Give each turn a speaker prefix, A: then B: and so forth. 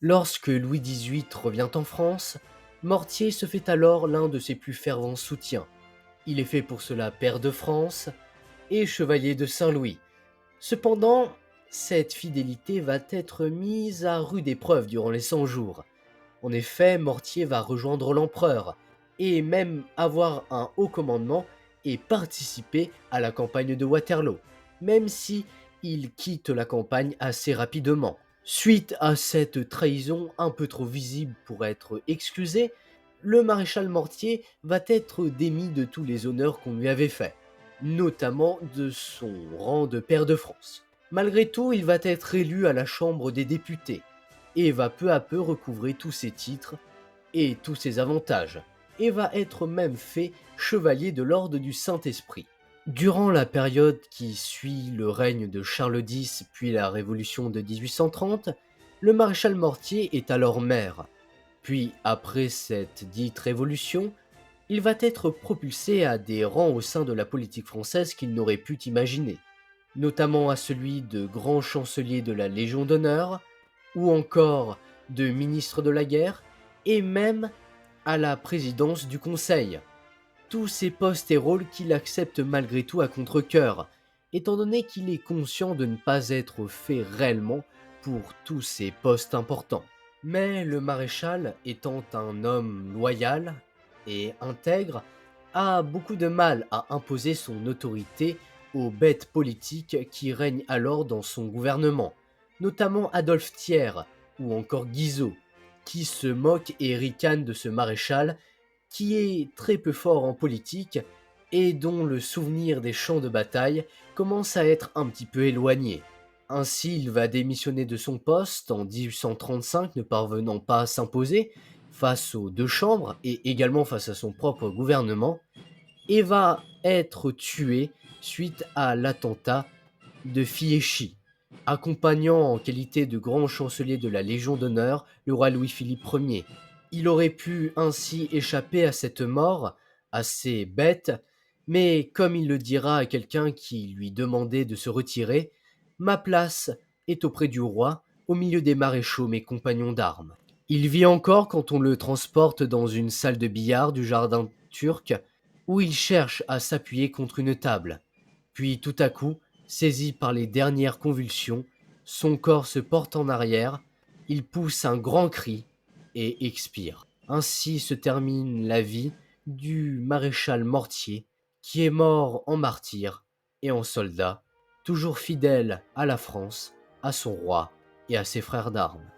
A: Lorsque Louis XVIII revient en France, Mortier se fait alors l'un de ses plus fervents soutiens. Il est fait pour cela pair de France et chevalier de Saint-Louis. Cependant, cette fidélité va être mise à rude épreuve durant les 100 jours. En effet, Mortier va rejoindre l'empereur et même avoir un haut commandement et participer à la campagne de Waterloo, même si il quitte la campagne assez rapidement. Suite à cette trahison un peu trop visible pour être excusée, le maréchal Mortier va être démis de tous les honneurs qu'on lui avait faits, notamment de son rang de pair de France. Malgré tout, il va être élu à la Chambre des députés et va peu à peu recouvrer tous ses titres et tous ses avantages, et va être même fait chevalier de l'ordre du Saint-Esprit. Durant la période qui suit le règne de Charles X puis la Révolution de 1830, le maréchal Mortier est alors maire. Puis, après cette dite révolution, il va être propulsé à des rangs au sein de la politique française qu'il n'aurait pu imaginer, notamment à celui de grand chancelier de la Légion d'honneur, ou encore de ministre de la guerre, et même à la présidence du Conseil. Tous ces postes et rôles qu'il accepte malgré tout à contre-cœur, étant donné qu'il est conscient de ne pas être fait réellement pour tous ces postes importants. Mais le maréchal, étant un homme loyal et intègre, a beaucoup de mal à imposer son autorité aux bêtes politiques qui règnent alors dans son gouvernement, notamment Adolphe Thiers ou encore Guizot, qui se moquent et ricanent de ce maréchal qui est très peu fort en politique et dont le souvenir des champs de bataille commence à être un petit peu éloigné. Ainsi, il va démissionner de son poste en 1835, ne parvenant pas à s'imposer face aux deux chambres et également face à son propre gouvernement, et va être tué suite à l'attentat de Fieschi, accompagnant en qualité de grand chancelier de la Légion d'honneur le roi Louis-Philippe Ier. Il aurait pu ainsi échapper à cette mort assez bête, mais comme il le dira à quelqu'un qui lui demandait de se retirer, ma place est auprès du roi, au milieu des maréchaux, mes compagnons d'armes. Il vit encore quand on le transporte dans une salle de billard du jardin turc, où il cherche à s'appuyer contre une table. Puis tout à coup, saisi par les dernières convulsions, son corps se porte en arrière, il pousse un grand cri et expire. Ainsi se termine la vie du maréchal Mortier, qui est mort en martyr et en soldat, toujours fidèle à la France, à son roi et à ses frères d'armes.